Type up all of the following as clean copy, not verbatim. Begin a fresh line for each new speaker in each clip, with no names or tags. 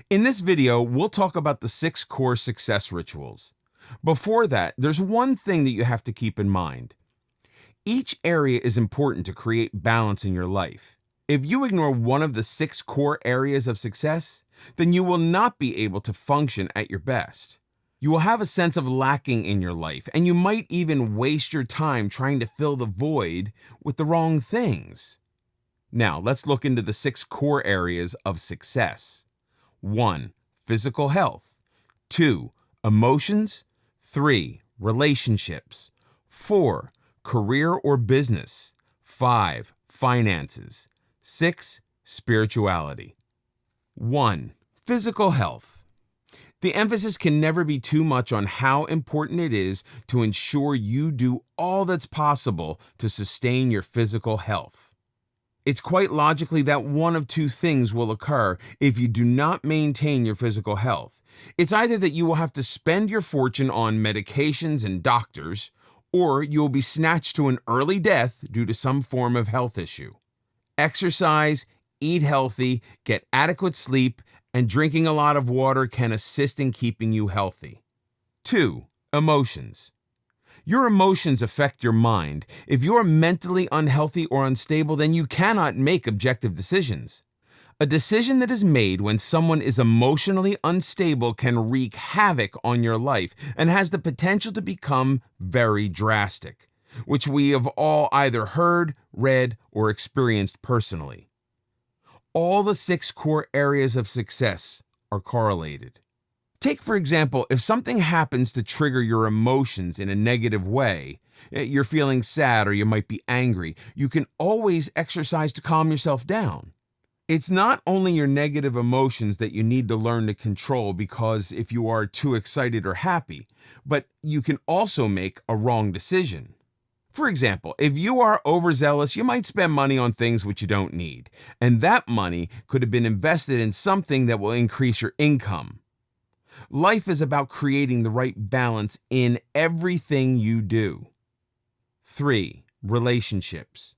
In this video, we'll talk about the 6 core success rituals. Before that, there's one thing that you have to keep in mind. Each area is important to create balance in your life. If you ignore one of the 6 core areas of success, then you will not be able to function at your best. You will have a sense of lacking in your life, and you might even waste your time trying to fill the void with the wrong things. Now, let's look into the 6 core areas of success. 1. Physical health. 2. Emotions. 3. Relationships. 4. Career or business. 5. Finances. 6. Spirituality. 1. Physical health. The emphasis can never be too much on how important it is to ensure you do all that's possible to sustain your physical health. It's quite logically that one of two things will occur if you do not maintain your physical health. It's either that you will have to spend your fortune on medications and doctors, or you will be snatched to an early death due to some form of health issue. Exercise, eat healthy, get adequate sleep, and drinking a lot of water can assist in keeping you healthy. 2. Emotions. Your emotions affect your mind. If you are mentally unhealthy or unstable, then you cannot make objective decisions. A decision that is made when someone is emotionally unstable can wreak havoc on your life and has the potential to become very drastic, which we have all either heard, read, or experienced personally. All the 6 core areas of success are correlated. Take, for example, if something happens to trigger your emotions in a negative way, you're feeling sad or you might be angry, you can always exercise to calm yourself down. It's not only your negative emotions that you need to learn to control because if you are too excited or happy, but you can also make a wrong decision. For example, if you are overzealous, you might spend money on things which you don't need, and that money could have been invested in something that will increase your income. Life is about creating the right balance in everything you do. 3. Relationships.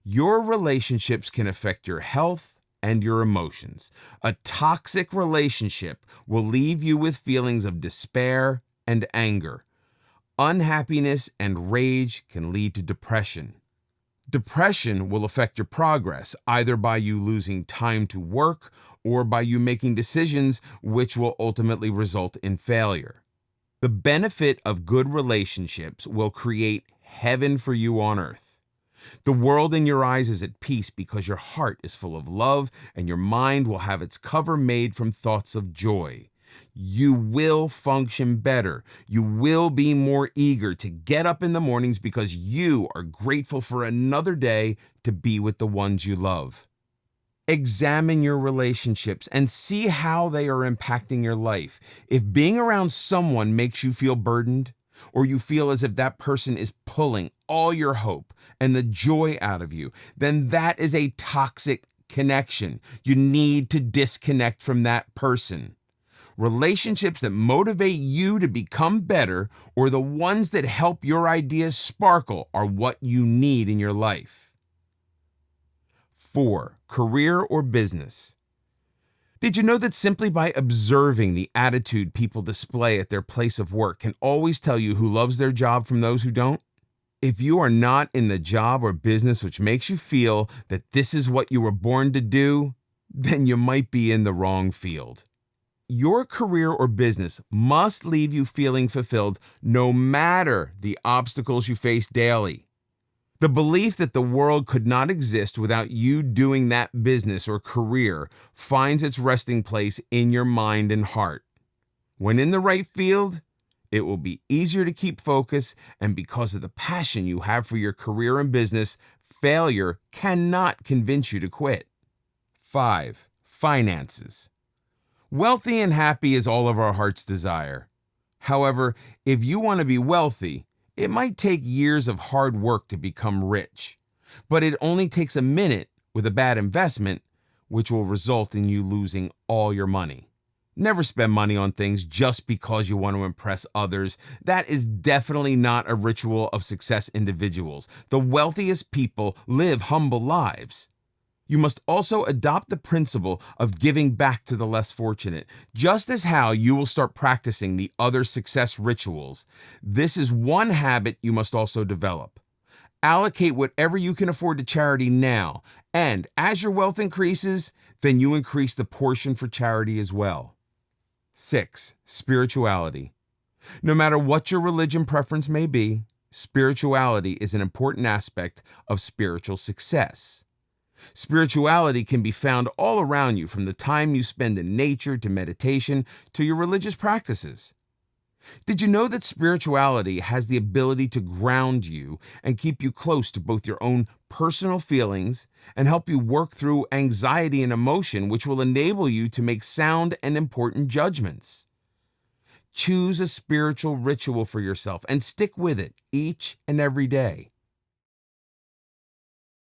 Your relationships can affect your health and your emotions. A toxic relationship will leave you with feelings of despair and anger. Unhappiness and rage can lead to depression. Depression will affect your progress, either by you losing time to work or by you making decisions which will ultimately result in failure. The benefit of good relationships will create heaven for you on earth. The world in your eyes is at peace because your heart is full of love and your mind will have its cover made from thoughts of joy. You will function better. You will be more eager to get up in the mornings because you are grateful for another day to be with the ones you love. Examine your relationships and see how they are impacting your life. If being around someone makes you feel burdened, or you feel as if that person is pulling all your hope and the joy out of you, then that is a toxic connection. You need to disconnect from that person. Relationships that motivate you to become better or the ones that help your ideas sparkle are what you need in your life. 4. Career or business. Did you know that simply by observing the attitude people display at their place of work can always tell you who loves their job from those who don't? If you are not in the job or business which makes you feel that this is what you were born to do, then you might be in the wrong field. Your career or business must leave you feeling fulfilled no matter the obstacles you face daily. The belief that the world could not exist without you doing that business or career finds its resting place in your mind and heart. When in the right field, it will be easier to keep focus, and because of the passion you have for your career and business, failure cannot convince you to quit. 5. Finances. Wealthy and happy is all of our heart's desire. However, if you want to be wealthy, it might take years of hard work to become rich, but it only takes a minute with a bad investment, which will result in you losing all your money. Never spend money on things just because you want to impress others. That is definitely not a ritual of success individuals. The wealthiest people live humble lives. You must also adopt the principle of giving back to the less fortunate. Just as how you will start practicing the other success rituals, this is one habit you must also develop. Allocate whatever you can afford to charity now, and as your wealth increases, then you increase the portion for charity as well. 6. Spirituality. No matter what your religion preference may be, spirituality is an important aspect of spiritual success. Spirituality can be found all around you, from the time you spend in nature to meditation to your religious practices. Did you know that spirituality has the ability to ground you and keep you close to both your own personal feelings and help you work through anxiety and emotion, which will enable you to make sound and important judgments? Choose a spiritual ritual for yourself and stick with it each and every day.